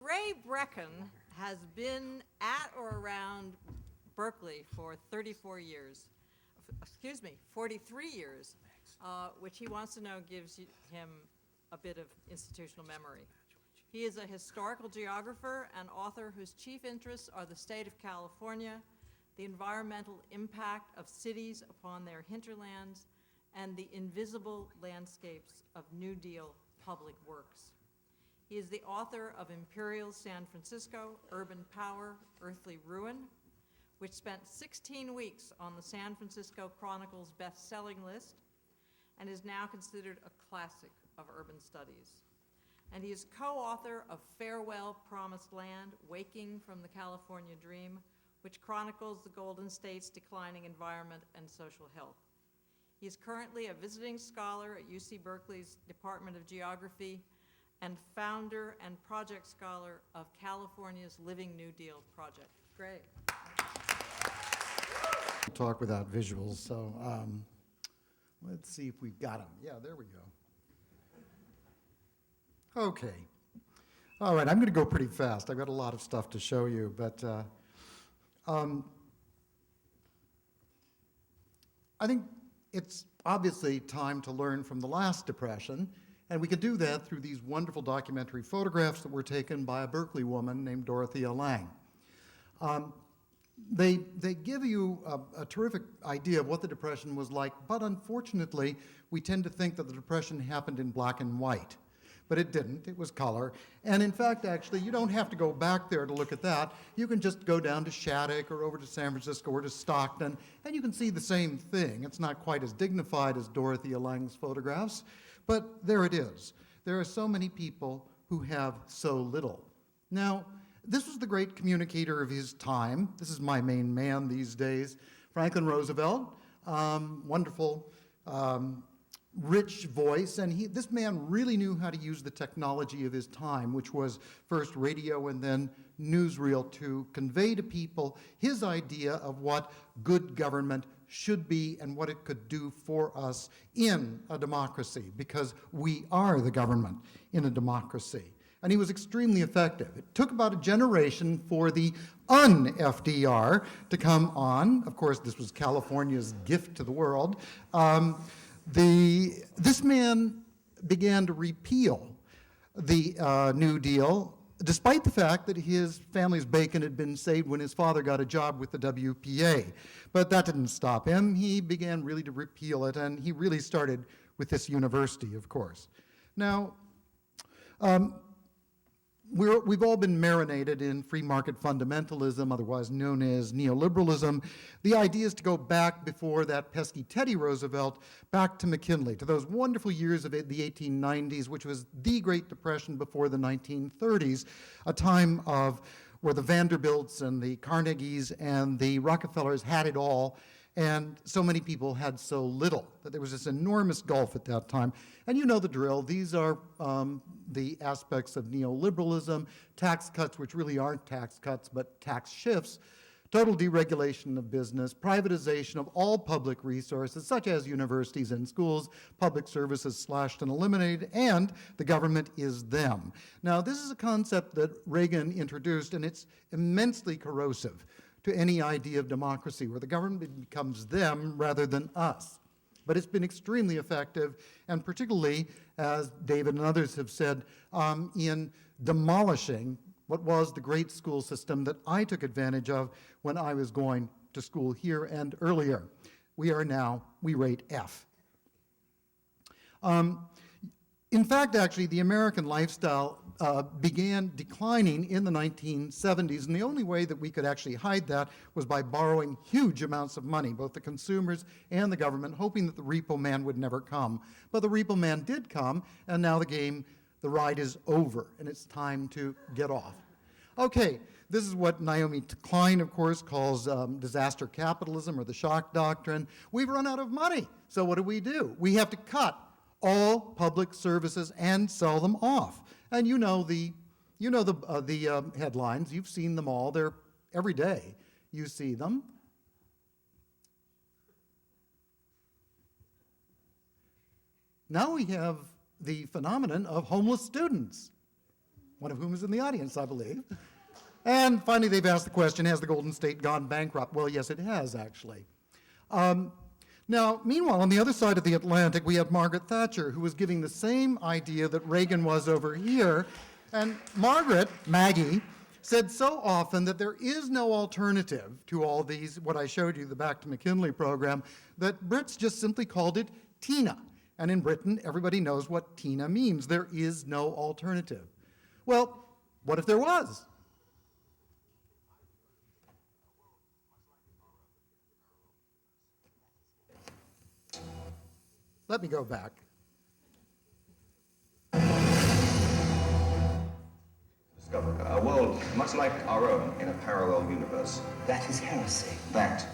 Ray Brechin has been at or around Berkeley for 34 years, excuse me, 43 years, which he wants to know gives him a bit of institutional memory. He is a historical geographer and author whose chief interests are the state of California, the environmental impact of cities upon their hinterlands, and the invisible landscapes of New Deal public works. He is the author of Imperial San Francisco, Urban Power, Earthly Ruin, which spent 16 weeks on the San Francisco Chronicle's best-selling list and is now considered a classic of urban studies. And he is co-author of Farewell Promised Land, Waking from the California Dream, which chronicles the Golden State's declining environment and social health. He is currently a visiting scholar at UC Berkeley's Department of Geography and founder and project scholar of California's Living New Deal project. Great. Talk without visuals, so let's see if we've got them. Yeah, there we go. Okay. All right, I'm going to go pretty fast. I've got a lot of stuff to show you, but I think it's obviously time to learn from the last depression, and we can do that through these wonderful documentary photographs that were taken by a Berkeley woman named Dorothea Lange. They give you a terrific idea of what the Depression was like, but unfortunately, we tend to think that the Depression happened in black and white. But it didn't, it was color. And in fact, actually, you don't have to go back there to look at that. You can just go down to Shattuck or over to San Francisco or to Stockton, and you can see the same thing. It's not quite as dignified as Dorothea Lange's photographs, but there it is. There are so many people who have so little. Now, this was the great communicator of his time. This is my main man these days, Franklin Roosevelt, wonderful, rich voice, and this man really knew how to use the technology of his time, which was first radio and then newsreel, to convey to people his idea of what good government should be and what it could do for us in a democracy, because we are the government in a democracy. And he was extremely effective. It took about a generation for the un-FDR to come on. Of course, this was California's gift to the world. This man began to repeal the New Deal, despite the fact that his family's bacon had been saved when his father got a job with the WPA. But that didn't stop him. He began really to repeal it, and he really started with this university, of course. Now, we've all been marinated in free market fundamentalism, otherwise known as neoliberalism. The idea is to go back before that pesky Teddy Roosevelt, back to McKinley, to those wonderful years of the 1890s, which was the Great Depression before the 1930s, a time of where the Vanderbilts and the Carnegies and the Rockefellers had it all, and so many people had so little, that there was this enormous gulf at that time. And you know the drill. These are the aspects of neoliberalism, tax cuts, which really aren't tax cuts, but tax shifts, total deregulation of business, privatization of all public resources, such as universities and schools, public services slashed and eliminated, and the government is them. Now, this is a concept that Reagan introduced, and it's immensely corrosive to any idea of democracy, where the government becomes them rather than us. But it's been extremely effective, and particularly, as David and others have said, in demolishing what was the great school system that I took advantage of when I was going to school here and earlier. We rate F. In fact, actually, the American lifestyle began declining in the 1970s, and the only way that we could actually hide that was by borrowing huge amounts of money, both the consumers and the government, hoping that the repo man would never come. But the repo man did come, and now the ride is over, and it's time to get off. Okay, this is what Naomi Klein, of course, calls disaster capitalism, or the shock doctrine. We've run out of money, so what do? We have to cut all public services and sell them off. And you know the headlines. You've seen them all. They're every day. You see them. Now we have the phenomenon of homeless students. one of whom is in the audience, I believe. And finally, they've asked the question, has the Golden State gone bankrupt? Well, yes, it has, actually. Now, meanwhile, on the other side of the Atlantic, we had Margaret Thatcher, who was giving the same idea that Reagan was over here. And Margaret, Maggie, said so often that there is no alternative to all these, what I showed you, the Back to McKinley program, that Brits just simply called it TINA. And in Britain, everybody knows what TINA means. There is no alternative. Well, what if there was? Let me go back. Discover a world much like our own in a parallel universe. That is heresy. That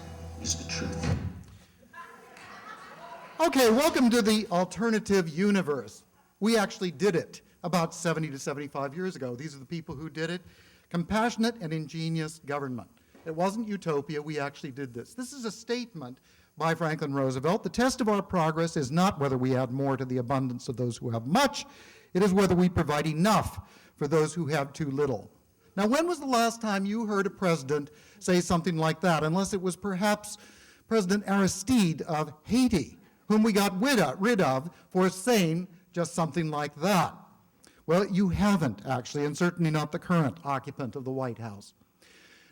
is the truth. Okay, welcome to the alternative universe. We actually did it about 70 to 75 years ago. These are the people who did it. Compassionate and ingenious government. It wasn't utopia, we actually did this. This is a statement by Franklin Roosevelt. The test of our progress is not whether we add more to the abundance of those who have much, it is whether we provide enough for those who have too little. Now, when was the last time you heard a president say something like that, unless it was perhaps President Aristide of Haiti, whom we got rid of for saying just something like that? Well, you haven't, actually, and certainly not the current occupant of the White House.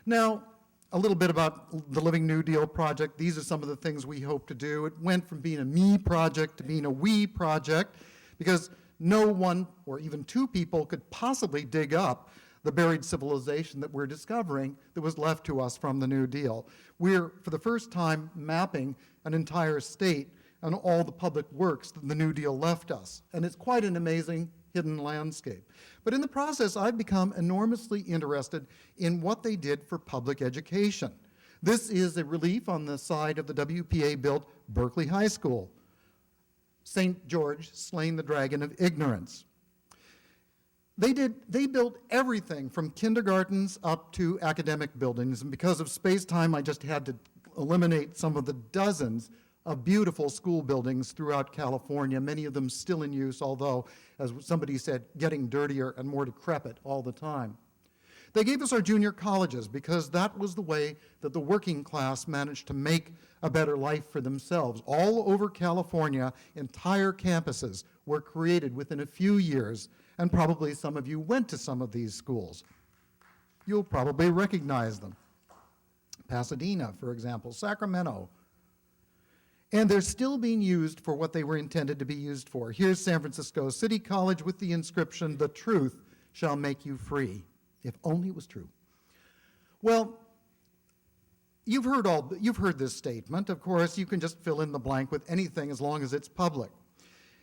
Now, a little bit about the Living New Deal project. These are some of the things we hope to do. It went from being a me project to being a we project because no one or even two people could possibly dig up the buried civilization that we're discovering that was left to us from the New Deal. We're, for the first time, mapping an entire state and all the public works that the New Deal left us. And it's quite an amazing hidden landscape. But in the process, I've become enormously interested in what they did for public education. This is a relief on the side of the WPA-built Berkeley High School. St. George slaying the dragon of ignorance. They built everything from kindergartens up to academic buildings, and because of space-time, I just had to eliminate some of the dozens of beautiful school buildings throughout California, many of them still in use, although, as somebody said, getting dirtier and more decrepit all the time. They gave us our junior colleges because that was the way that the working class managed to make a better life for themselves. All over California, entire campuses were created within a few years, and probably some of you went to some of these schools. You'll probably recognize them. Pasadena, for example, Sacramento. And they're still being used for what they were intended to be used for. Here's San Francisco City College with the inscription, "The truth shall make you free." If only it was true. Well, you've heard this statement. Of course, you can just fill in the blank with anything as long as it's public.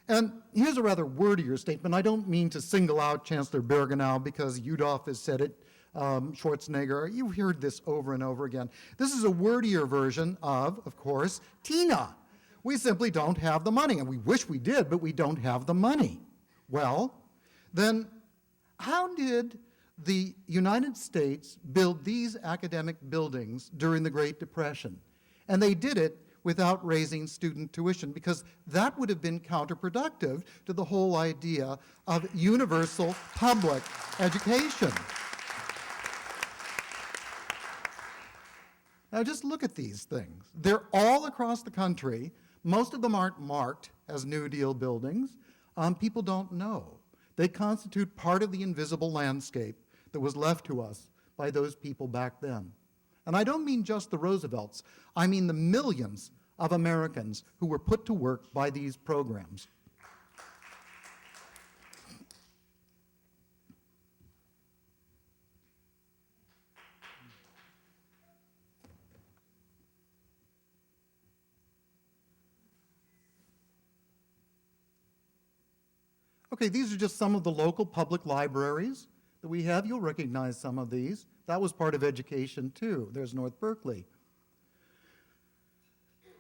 And here's a rather wordier statement. I don't mean to single out Chancellor Bergenau because Udolph has said it, Schwarzenegger. You've heard this over and over again. This is a wordier version of course, TINA. We simply don't have the money, and we wish we did, but we don't have the money. Well, then how did the United States build these academic buildings during the Great Depression? And they did it without raising student tuition, because that would have been counterproductive to the whole idea of universal public education. Now just look at these things. They're all across the country. Most of them aren't marked as New Deal buildings. People don't know. They constitute part of the invisible landscape that was left to us by those people back then. And I don't mean just the Roosevelts. I mean the millions of Americans who were put to work by these programs. Okay, these are just some of the local public libraries that we have. You'll recognize some of these. That was part of education too. There's North Berkeley.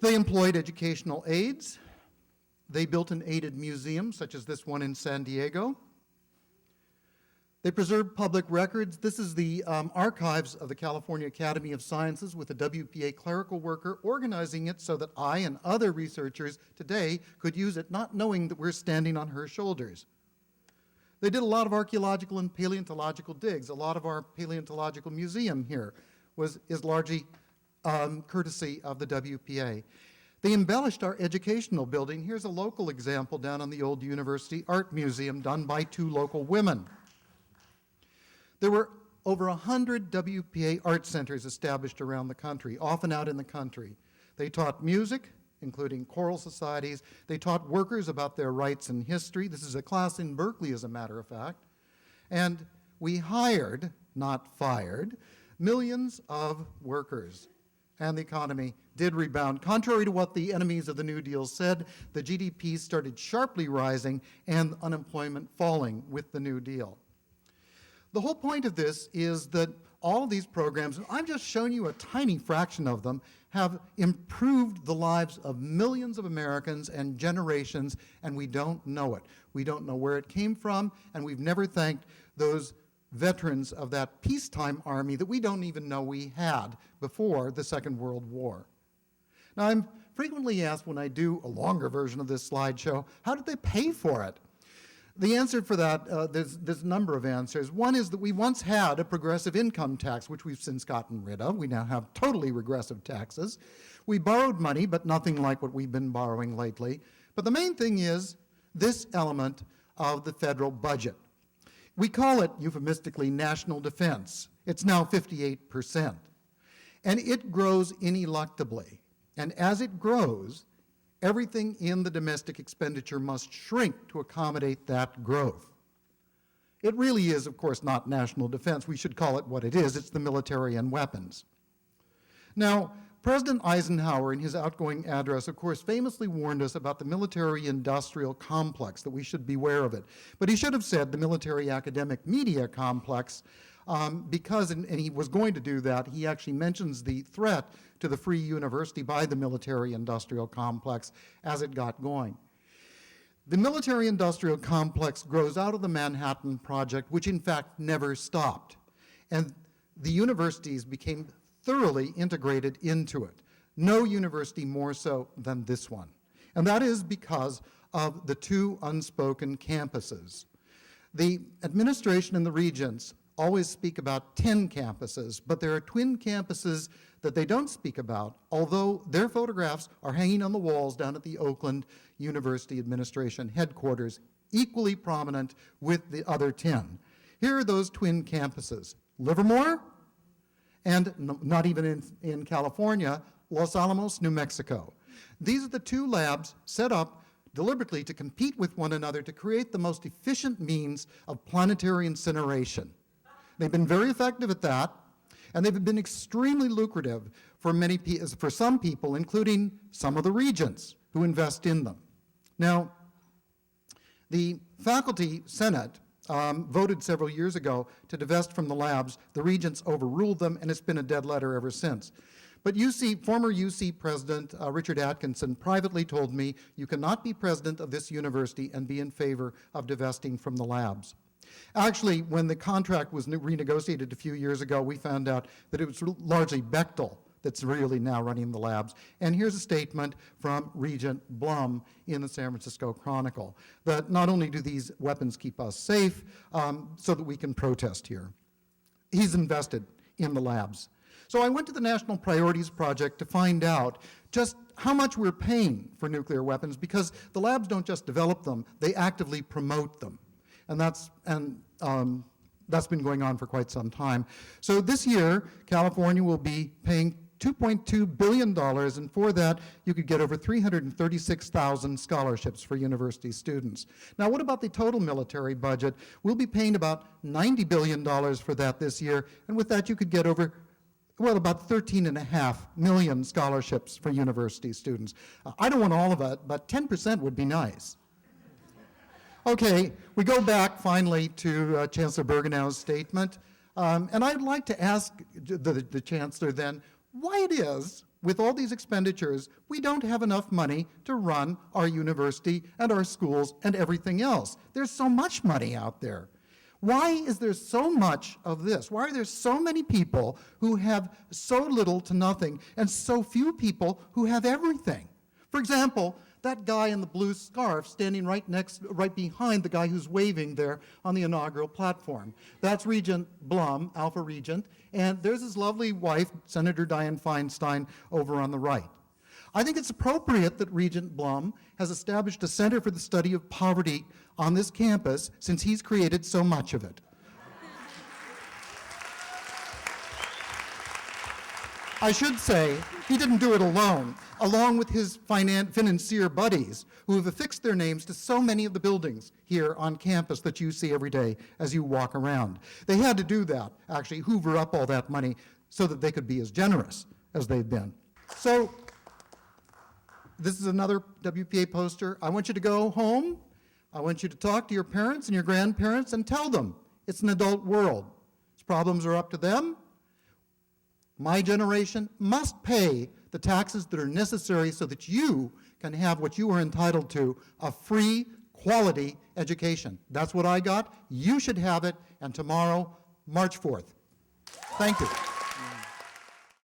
They employed educational aides. They built an aided museum, such as this one in San Diego. They preserved public records. This is the archives of the California Academy of Sciences with a WPA clerical worker organizing it so that I and other researchers today could use it, not knowing that we're standing on her shoulders. They did a lot of archaeological and paleontological digs. A lot of our paleontological museum here is largely courtesy of the WPA. They embellished our educational building. Here's a local example down on the old University Art Museum done by 2 local women. There were over 100 WPA art centers established around the country, often out in the country. They taught music, including choral societies. They taught workers about their rights and history. This is a class in Berkeley, as a matter of fact. And we hired, not fired, millions of workers. And the economy did rebound. Contrary to what the enemies of the New Deal said, the GDP started sharply rising and unemployment falling with the New Deal. The whole point of this is that all of these programs, and I've just shown you a tiny fraction of them, have improved the lives of millions of Americans and generations, and we don't know it. We don't know where it came from, and we've never thanked those veterans of that peacetime army that we don't even know we had before the Second World War. Now, I'm frequently asked when I do a longer version of this slideshow, how did they pay for it? The answer for that, there's a number of answers. One is that we once had a progressive income tax, which we've since gotten rid of. We now have totally regressive taxes. We borrowed money, but nothing like what we've been borrowing lately. But the main thing is this element of the federal budget. We call it, euphemistically, national defense. It's now 58%. And it grows ineluctably. And as it grows, everything in the domestic expenditure must shrink to accommodate that growth. It really is, of course, not national defense. We should call it what it is. It's the military and weapons. Now, President Eisenhower, in his outgoing address, of course, famously warned us about the military-industrial complex, that we should beware of it. But he should have said the military-academic media complex, because, and he was going to do that, he actually mentions the threat to the free university by the military-industrial complex as it got going. The military-industrial complex grows out of the Manhattan Project, which in fact never stopped. And the universities became thoroughly integrated into it. No university more so than this one. And that is because of the 2 unspoken campuses. The administration and the regents always speak about 10 campuses, but there are twin campuses that they don't speak about, although their photographs are hanging on the walls down at the Oakland University Administration headquarters, equally prominent with the other 10. Here are those twin campuses: Livermore, and not even in California, Los Alamos, New Mexico. These are the 2 labs set up deliberately to compete with one another to create the most efficient means of planetary incineration. They've been very effective at that, and they've been extremely lucrative for some people, including some of the regents who invest in them. Now, the faculty senate voted several years ago to divest from the labs. The regents overruled them, and it's been a dead letter ever since. But former UC president Richard Atkinson privately told me, you cannot be president of this university and be in favor of divesting from the labs. Actually, when the contract was renegotiated a few years ago, we found out that it was largely Bechtel that's really now running the labs. And here's a statement from Regent Blum in the San Francisco Chronicle, that not only do these weapons keep us safe, so that we can protest here. He's invested in the labs. So I went to the National Priorities Project to find out just how much we're paying for nuclear weapons, because the labs don't just develop them, they actively promote them. And that's been going on for quite some time. So this year, California will be paying $2.2 billion, and for that, you could get over 336,000 scholarships for university students. Now, what about the total military budget? We'll be paying about $90 billion for that this year, and with that, you could get over, well, about 13.5 million scholarships for university students. I don't want all of it, but 10% would be nice. Okay, we go back finally to Chancellor Bergenau's statement, and I'd like to ask the Chancellor then why it is, with all these expenditures, we don't have enough money to run our university and our schools and everything else. There's so much money out there. Why is there so much of this? Why are there so many people who have so little to nothing and so few people who have everything? For example, that guy in the blue scarf standing right behind the guy who's waving there on the inaugural platform. That's Regent Blum, Alpha Regent, and there's his lovely wife, Senator Dianne Feinstein, over on the right. I think it's appropriate that Regent Blum has established a Center for the Study of Poverty on this campus since he's created so much of it. I should say, he didn't do it alone, along with his financier buddies, who have affixed their names to so many of the buildings here on campus that you see every day as you walk around. They had to do that, actually, hoover up all that money so that they could be as generous as they've been. So, this is another WPA poster. I want you to go home. I want you to talk to your parents and your grandparents and tell them it's an adult world. Its problems are up to them. My generation must pay the taxes that are necessary so that you can have what you are entitled to, a free, quality education. That's what I got. You should have it, and tomorrow, March 4th. Thank you.